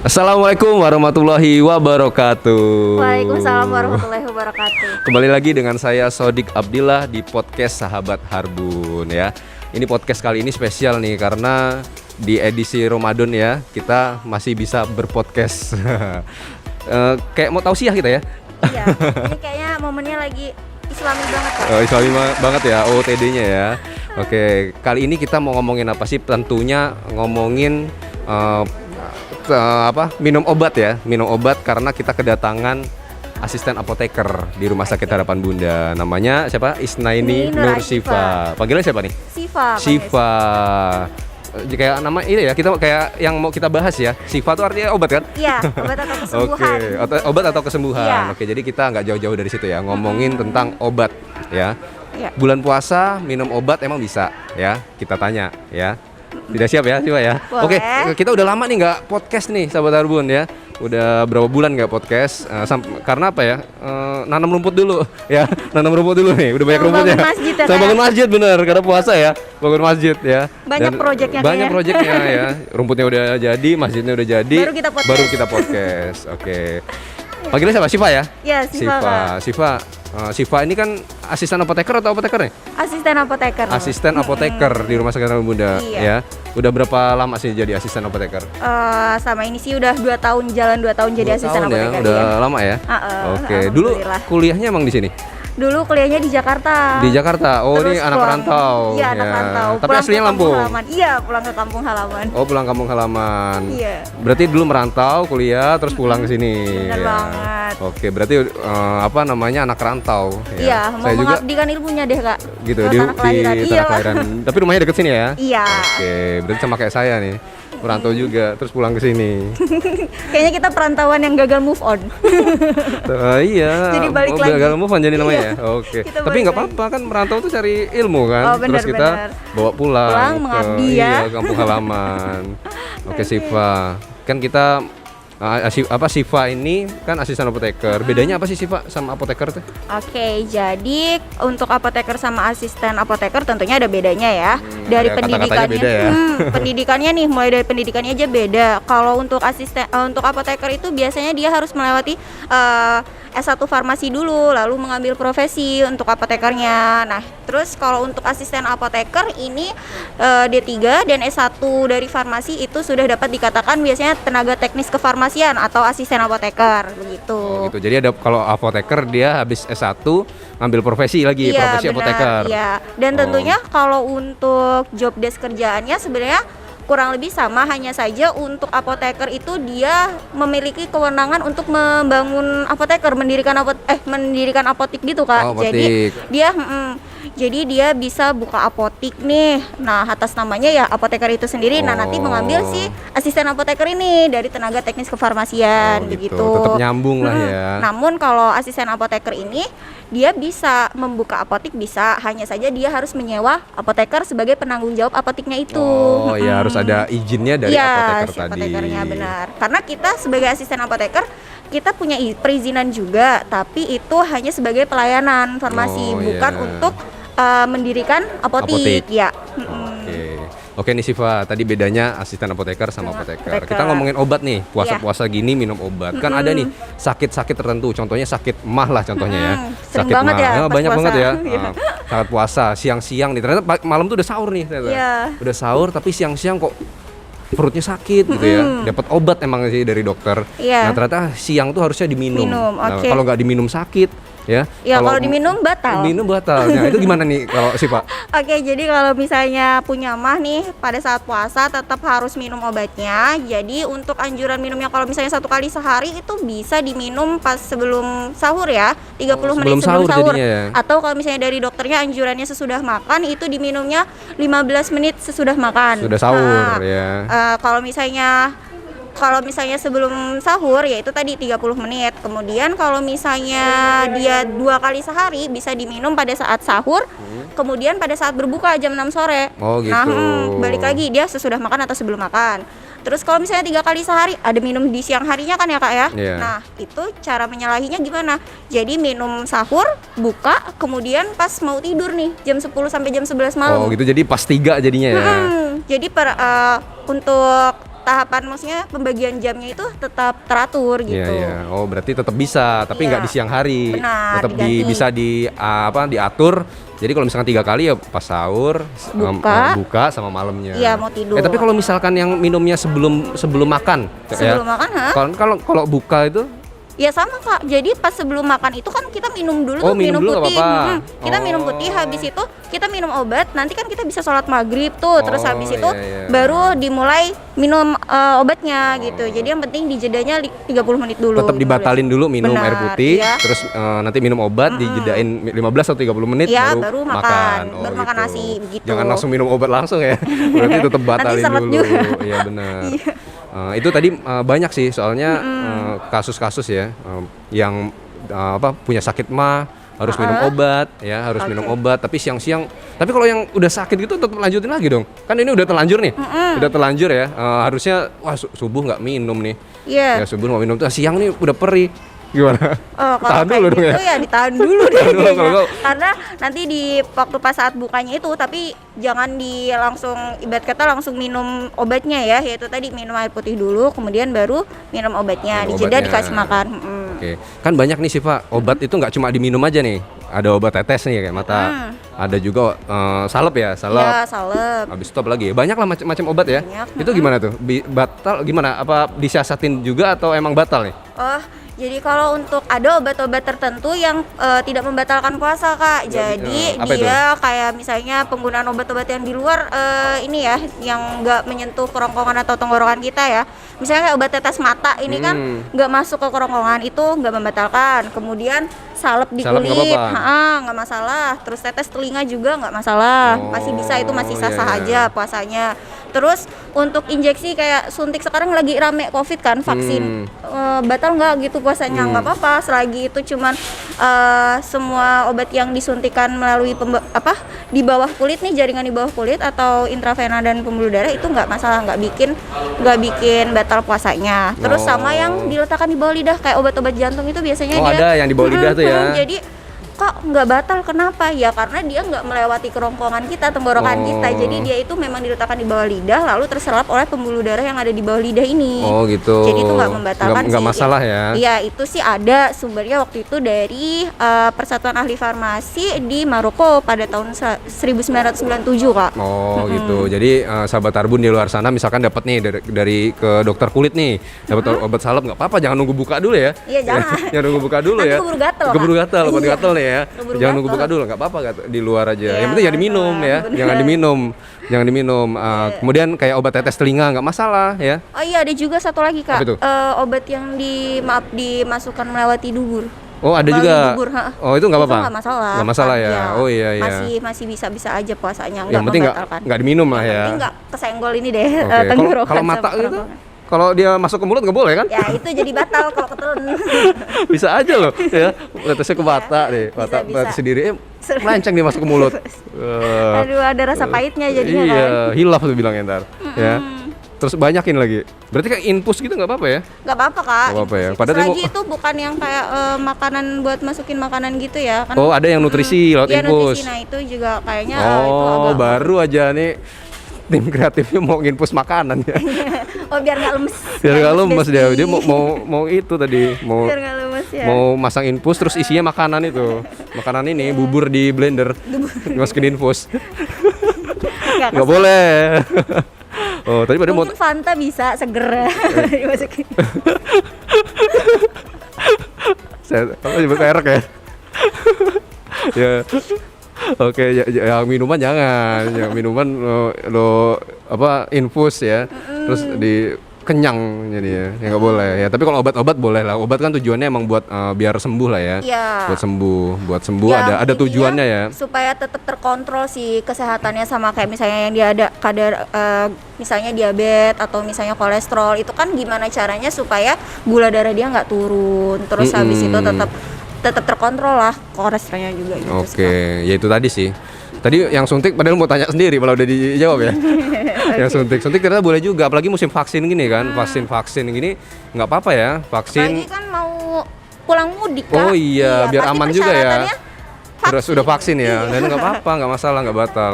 Assalamualaikum warahmatullahi wabarakatuh. Waalaikumsalam warahmatullahi wabarakatuh. Kembali lagi dengan saya Sodik Abdillah di podcast Sahabat Harbun ya. Ini podcast kali ini spesial nih karena di edisi Ramadan ya kita masih bisa berpodcast. Kayak mau tausiah kita ya? Iya, ini kayaknya momennya lagi Islami banget ya. Oh, Islami banget ya, OOTD-nya ya. Oke, kali ini kita mau ngomongin apa sih? Tentunya ngomongin minum obat karena kita kedatangan asisten apoteker di Rumah Sakit Harapan Bunda. Namanya siapa? Isnaini Nur Sifa. Panggilannya siapa nih? Sifa. Kayak nama ini ya, kita kayak yang mau kita bahas ya. Sifa itu artinya obat kan? Iya, obat atau kesembuhan. Oke, obat atau kesembuhan. Iya. Oke, jadi kita nggak jauh-jauh dari situ ya, ngomongin tentang obat ya. Iya. Bulan puasa minum obat emang bisa ya? Kita tanya ya. Tidak siap ya, Siva ya? Boleh. Oke, kita udah lama nih nggak podcast nih, Sahabat Harbun ya. Udah berapa bulan nggak podcast? Karena apa ya? Nanam rumput dulu ya, nanam rumput dulu nih. Udah banyak rumputnya. Bangun masjid ya, Saya bangun masjid bener, karena puasa ya, bangun masjid ya. Banyak proyeknya Banyak kayaknya. proyeknya ya. Rumputnya udah jadi, masjidnya udah jadi. Baru kita podcast. Oke. Panggilnya siapa? Siva ya? Iya, Sifa. Kak. Siva ini kan asisten apoteker atau apoteker nih? Asisten apoteker. Asisten apoteker di Rumah Sakit Harapan Bunda ya. Iya. Udah berapa lama sih jadi asisten apoteker? Sama ini sih udah 2 tahun, jalan 2 tahun jadi 2 asisten tahun apoteker. ya, udah Iya. lama ya. Oke, dulu Alhamdulillah. kuliahnya emang di sini? Dulu kuliahnya di Jakarta. Di Jakarta. Oh, Terus ini anak pulang- perantau. Iya, anak ya. perantau. Tapi Pulang aslinya ke kampung Lampung. halaman. Iya, pulang ke kampung halaman. Oh, pulang kampung halaman. Iya. Berarti dulu merantau, kuliah, terus pulang ke sini. Bener ya. banget. Oke, berarti anak rantau. Ya. Iya, mau Saya juga mengabdikan ilmunya deh, Kak. gitu Ke di tanah kelahiran. tanah Iya. kelahiran. Tapi rumahnya deket sini ya? Iya. Oke, berarti sama kayak saya nih. Merantau juga, terus pulang ke sini. Kayaknya kita perantauan yang gagal move on. Iya. Jadi balik lagi. Gagal move on jadi namanya Iya. ya. Oke. Kita Tapi balik nggak lagi. apa-apa kan merantau tuh cari ilmu kan. Oh, bener, Terus kita bener. bawa pulang Pulang, ke mengabdi ya. iya, kampung halaman. Oke, Siva. Kan kita Siva ini kan asisten apoteker. Bedanya apa sih Siva sama apoteker tuh? Oke, jadi untuk apoteker sama asisten apoteker tentunya ada bedanya ya. Dari ada kata-katanya pendidikannya, beda ya. Pendidikannya nih mulai dari pendidikannya aja beda. Kalau untuk untuk apoteker itu biasanya dia harus melewati S1 farmasi dulu, lalu mengambil profesi untuk apotekernya. Nah, terus kalau untuk asisten apoteker ini D3 dan S1 dari farmasi itu sudah dapat dikatakan biasanya tenaga teknis kefarmasian atau asisten apoteker begitu. Oh, gitu. Jadi ada kalau apoteker dia habis S1 ngambil profesi lagi, profesi benar, apoteker. Iya. Dan tentunya kalau untuk job desk kerjaannya sebenarnya kurang lebih sama, hanya saja untuk apoteker itu dia memiliki kewenangan untuk membangun apoteker, mendirikan apotik gitu, Kak. Oh, apotik. Jadi dia bisa buka apotik nih. Nah, atas namanya ya apoteker itu sendiri. Nah, nanti mengambil si asisten apoteker ini dari tenaga teknis kefarmasian begitu. Tetap nyambung lah ya. Namun kalau asisten apoteker ini dia bisa membuka apotik, bisa, hanya saja dia harus menyewa apoteker sebagai penanggung jawab apotiknya itu. Oh, ya harus ada izinnya dari apoteker si tadi. apotekernya benar. Karena kita sebagai asisten apoteker kita punya perizinan juga, tapi itu hanya sebagai pelayanan farmasi, bukan untuk mendirikan apotik. Ya. Oke nih Siva, tadi bedanya asisten apoteker sama apoteker. apoteker. Kita ngomongin obat nih, puasa-puasa gini minum obat. Kan ada nih sakit-sakit tertentu, contohnya sakit emah lah contohnya ya. Sering Sakit banget mah. ya pas Banyak puasa. banget ya. Iya. Saat puasa, siang-siang nih. Ternyata malam tuh udah sahur nih ternyata. Iya. Udah sahur tapi siang-siang kok perutnya sakit gitu ya. Dapat obat emang sih dari dokter. Iya. Nah, ternyata siang tuh harusnya diminum. Nah, oke. kalau nggak diminum sakit ya. Ya, kalau diminum batal. Minum batal. Nah, itu gimana nih kalau Siva? Oke, jadi kalau misalnya punya mah nih pada saat puasa tetap harus minum obatnya. Jadi untuk anjuran minumnya kalau misalnya 1 kali sehari itu bisa diminum pas sebelum sahur ya, 30 menit sebelum sahur. jadinya ya? Atau kalau misalnya dari dokternya anjurannya sesudah makan itu diminumnya 15 menit sesudah makan. Sudah sahur ya. Kalau misalnya sebelum sahur yaitu tadi 30 menit. Kemudian kalau misalnya dia 2 kali sehari bisa diminum pada saat sahur, kemudian pada saat berbuka jam 6 sore. Oh, gitu. Nah, balik lagi dia sesudah makan atau sebelum makan. Terus kalau misalnya 3 kali sehari ada minum di siang harinya kan ya, Kak ya. Iya. Nah, itu cara menyalahinya gimana? Jadi minum sahur, buka, kemudian pas mau tidur nih jam 10 sampai jam 11 malam. Oh, gitu. Jadi pas 3 jadinya ya. Jadi untuk tahapan maksudnya pembagian jamnya itu tetap teratur gitu. Iya. Oh, berarti tetap bisa, tapi nggak Iya. di siang hari. Benar, Tetap diganti. bisa diatur. Jadi kalau misalkan 3 kali ya pas sahur, buka sama malamnya. Iya, mau tidur. Tapi kalau misalkan yang minumnya sebelum makan, Sebelum makan, kalau buka itu ya sama Kak, jadi pas sebelum makan itu kan kita minum dulu tuh, minum dulu nggak putih. apa-apa. Kita minum putih, habis itu kita minum obat, nanti kan kita bisa sholat maghrib tuh, terus habis itu baru dimulai minum obatnya gitu. Jadi yang penting di jedanya 30 menit dulu. tetap dibatalin dulu minum air putih, iya. terus nanti minum obat, dijedain 15 atau 30 menit Iya, baru baru makan. Oh, Baru makan gitu. nasi, begitu. Jangan langsung minum obat langsung ya. Berarti tetap batalin seret dulu. juga. Iya benar. Itu tadi banyak sih soalnya kasus-kasus ya yang punya sakit mah harus minum obat ya, harus minum obat, tapi siang-siang. Tapi kalau yang udah sakit gitu tetap lanjutin lagi dong. Kan ini udah terlanjur nih. Udah terlanjur ya. Harusnya subuh nggak minum nih. Iya. Ya subuh nggak minum tuh, siang nih udah perih. Gimana? Oh, Tahan kalau dulu kayak dong gitu ya. ya ditahan dulu deh Tahan dulu kayaknya. kalau- Karena nanti di waktu pas saat bukanya itu, tapi jangan langsung ibarat kata langsung minum obatnya ya, yaitu tadi minum air putih dulu, kemudian baru minum obatnya, Minum dijeda obatnya. dikasih makan. Oke, kan banyak nih Siva, obat itu nggak cuma diminum aja nih. Ada obat tetes nih kayak mata. Ada juga salep ya, salep. Ya, salep. Habis itu apa lagi? Banyak lah macam-macam obat ya. Banyak, Itu gimana tuh? Batal gimana? Apa disiasatin juga atau emang batal nih? Oh, jadi kalau untuk ada obat-obat tertentu yang tidak membatalkan puasa Kak. Jadi apa dia kayak misalnya penggunaan obat-obat yang di luar ini ya, yang nggak menyentuh kerongkongan atau tenggorokan kita ya. Misalnya kayak obat tetes mata ini kan nggak masuk ke kerongkongan, itu nggak membatalkan. Kemudian salep di Salep nggak kulit, apa-apa? nggak masalah. Terus tetes telinga juga nggak masalah, Oh, masih bisa, itu masih sah-sah iya, iya. aja puasanya. Terus untuk injeksi kayak suntik, sekarang lagi rame COVID kan, vaksin. Batal nggak gitu puasanya? Nggak apa-apa, selagi itu cuman semua obat yang disuntikan melalui di bawah kulit nih, jaringan di bawah kulit atau intravena dan pembuluh darah, itu nggak masalah, nggak bikin batal puasanya. Terus sama yang diletakkan di bawah lidah kayak obat-obat jantung itu biasanya Oh, dia ada yang di bawah lidah tuh ya. Jadi kok nggak batal, kenapa ya? Karena dia nggak melewati kerongkongan kita, tenggorokan kita, jadi dia itu memang diletakkan di bawah lidah lalu terserap oleh pembuluh darah yang ada di bawah lidah ini. Oh gitu. Jadi itu nggak membatalkan nggak sih. masalah ya. Iya, itu sih ada sumbernya waktu itu dari Persatuan Ahli Farmasi di Maroko pada tahun 1997 Kak. Oh gitu. Jadi sahabat Arbun di luar sana misalkan dapat nih dari ke dokter kulit nih, dapat obat salep, nggak apa-apa, jangan nunggu buka dulu ya. Iya, jangan. Jangan nunggu buka dulu Nanti ya. keburu gatel, Kak. Keburu gatel, obat Iya. gatel nih ya. Keburu Jangan nunggu gatel. buka dulu, nggak apa-apa di luar aja. Iya, Yang penting jangan diminum ya. bener. Jangan diminum. Jangan diminum. Kemudian kayak obat tetes telinga nggak masalah ya. Oh iya, ada juga satu lagi Kak. Apa itu? Obat yang dimasukkan melewati dubur. Oh ada Melalui juga. dubur, Oh itu nggak apa-apa. Itu nggak masalah. Nggak masalah ya. Iya. Oh iya iya. Masih bisa aja puasanya, Yang penting membatalkan. nggak diminum lah Yang ya. penting nggak kesenggol ini deh, Oke. tenggorokan Kalau sama mata gitu, kerongkongan. kalau dia masuk ke mulut nggak boleh kan? Ya itu jadi batal kalau ketelan. Bisa aja loh ya. Tetesnya ke mata deh. Bisa. Mata sendiri melenceng dia masuk ke mulut. Aduh, ada rasa pahitnya jadinya Iya, kan. hilaf tuh bilangnya ntar. Ya. Terus banyakin lagi. Berarti kayak infus gitu nggak apa-apa ya? Nggak apa-apa Kak. Nggak apa-apa ya. Infus. Padahal Selagi itu bukan yang kayak makanan buat masukin makanan gitu ya kan. Oh, ada yang nutrisi lewat Iya, infus. nutrisi. Nah, itu juga kayaknya itu Oh, agak baru aja nih tim kreatifnya mau nginfus makanan ya. Oh, biar nggak lemes. Biar nggak lemes dia. Besti. Dia mau itu tadi, mau Biar nggak lemes ya. mau masang infus terus isinya makanan itu. Makanan ini bubur di blender. Dimasukin infus. Nggak boleh. Oh, tadi pada mau Mungkin Fanta bisa seger dimasukin. saya apa nyebut merek ya. Ya. Oke, yang minuman jangan. Yang minuman lo apa infus ya. Terus kenyang jadi ya nggak boleh ya. Tapi kalau obat-obat boleh lah. Obat kan tujuannya emang buat biar sembuh lah ya. Iya. Buat sembuh Ya, ada intinya tujuannya ya. supaya tetap terkontrol sih kesehatannya, sama kayak misalnya yang dia ada kadar misalnya diabetes atau misalnya kolesterol, itu kan gimana caranya supaya gula darah dia nggak turun, terus habis itu tetap terkontrol lah kolesterolnya juga gitu. Oke, ya itu tadi sih. Tadi yang suntik padahal mau tanya sendiri malah udah dijawab ya. Yang suntik ternyata boleh juga, apalagi musim vaksin gini kan. Vaksin gini nggak apa-apa ya, vaksin. Apalagi kan mau pulang mudik kan. Oh iya, biar pasti aman juga ya. persyaratannya Terus udah vaksin ya, Iya. dan nggak apa-apa, nggak masalah, nggak batal.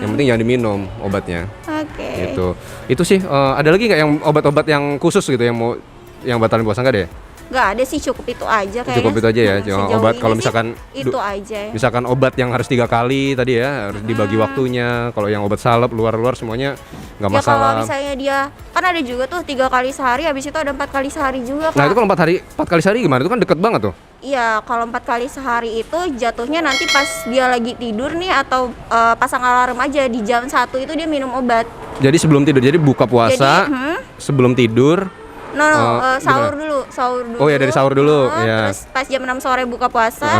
Yang penting jangan diminum obatnya. Oke. Gitu. Itu sih ada lagi nggak yang obat-obat yang khusus gitu yang batalin puasa nggak deh? Nggak ada sih, cukup itu aja kayaknya. Cukup itu aja ya. Cuma Sejauh obat ini kalau sih misalkan itu aja ya. misalkan obat yang harus 3 kali tadi ya harus dibagi waktunya. Kalau yang obat salep luar semuanya nggak Ya kalau masalah. misalnya dia kan ada juga tuh 3 kali sehari, habis itu ada 4 kali sehari juga, Kak. Nah itu kalau 4 kali sehari gimana? Itu kan deket banget tuh. Iya, kalau 4 kali sehari itu jatuhnya nanti pas dia lagi tidur nih atau pasang alarm aja di jam 1 itu dia minum obat. Jadi sebelum tidur, jadi buka puasa Jadi, sebelum tidur. Sahur dulu. Oh ya, dari sahur dulu, ya. Terus pas jam 6 sore buka puasa,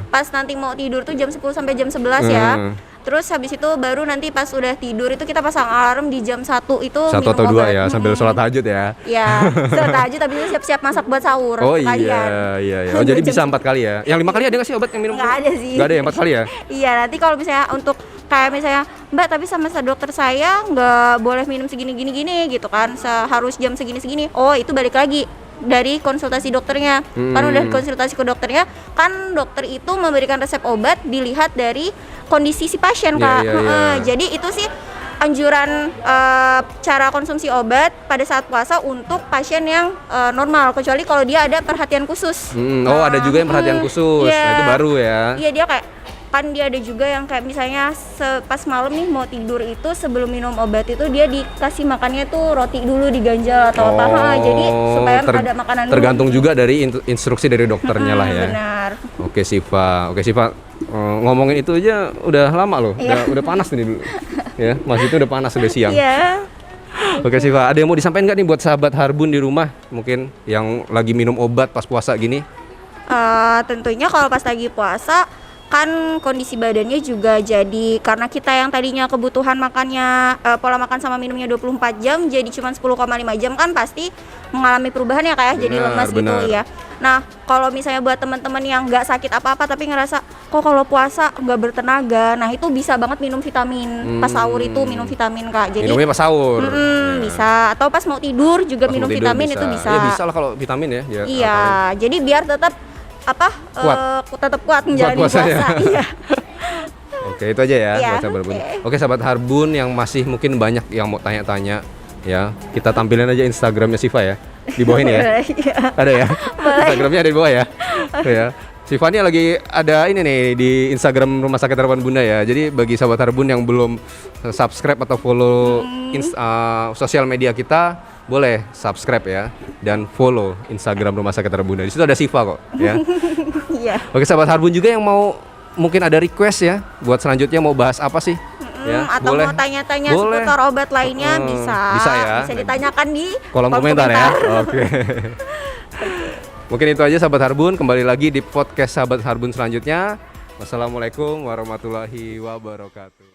pas nanti mau tidur tuh jam 10 sampai jam 11 ya. Terus habis itu baru nanti pas udah tidur itu kita pasang alarm di jam 1 itu 1 minum atau 2 obat. ya, sambil sholat tahajud ya. Iya, sholat tahajud tapi itu siap-siap masak buat sahur Oh sekalian. iya. Oh jadi bisa 4 kali ya. Yang 5 kali ada nggak sih obat yang minum? Nggak ada sih. Nggak ada ya, 4 kali ya? Iya, nanti kalau misalnya untuk kayak misalnya Mbak tapi sama dokter saya nggak boleh minum segini gitu kan, harus jam segini. Oh itu balik lagi dari konsultasi dokternya. Kan udah konsultasi ke dokternya, kan dokter itu memberikan resep obat dilihat dari kondisi si pasien, Kak. Jadi itu sih anjuran cara konsumsi obat pada saat puasa untuk pasien yang normal, kecuali kalau dia ada perhatian khusus. Ada juga yang perhatian khusus. Yeah. Nah, itu baru ya. Iya, dia kayak kan dia ada juga yang kayak misalnya pas malam nih mau tidur itu sebelum minum obat itu dia dikasih makannya tuh roti dulu diganjal atau apa. Jadi supaya ada makanan dulu. Tergantung juga dari instruksi dari dokternya lah ya. Benar. Oke Siva, ngomongin itu aja udah lama loh. Udah panas nih dulu. Ya, Mas itu udah panas, udah siang. Iya. Oke Siva, ada yang mau disampaikan nggak nih buat sahabat Harbun di rumah mungkin yang lagi minum obat pas puasa gini? Tentunya kalau pas lagi puasa kan kondisi badannya juga jadi, karena kita yang tadinya kebutuhan makannya pola makan sama minumnya 24 jam jadi cuma 10,5 jam kan pasti mengalami perubahan ya, kayak jadi lemas gitu ya. Nah kalau misalnya buat teman-teman yang nggak sakit apa-apa tapi ngerasa kok kalau puasa nggak bertenaga, nah itu bisa banget minum vitamin. Pas sahur itu minum vitamin, Kak. Jadi minumnya pas sahur. Bisa, atau pas mau tidur juga minum vitamin bisa. Itu bisa. Ya bisa lah kalau vitamin ya. Iya, jadi biar tetap tetap kuat menjalani puasa. Iya. Oke, itu aja ya buat sahabat Harbun. Oke, sahabat Harbun yang masih mungkin banyak yang mau tanya-tanya ya, kita tampilin aja Instagramnya Siva ya di bawah ini ya. Ada ya. Instagramnya ada di bawah ya. Ya. Siva ini lagi ada ini nih di Instagram Rumah Sakit Harapan Bunda ya. Jadi bagi sahabat Harbun yang belum subscribe atau follow sosial media kita, boleh subscribe ya dan follow Instagram Rumah Sakit Harapan Bunda. Di situ ada Siva kok ya. Iya. Oke, sahabat Harbun juga yang mau mungkin ada request ya buat selanjutnya mau bahas apa sih? Ya, atau mau tanya-tanya seputar obat lainnya bisa ya. Bisa ditanyakan di kolom komentar ya. Oke. Mungkin itu aja sahabat Harbun, kembali lagi di podcast sahabat Harbun selanjutnya. Wassalamualaikum warahmatullahi wabarakatuh.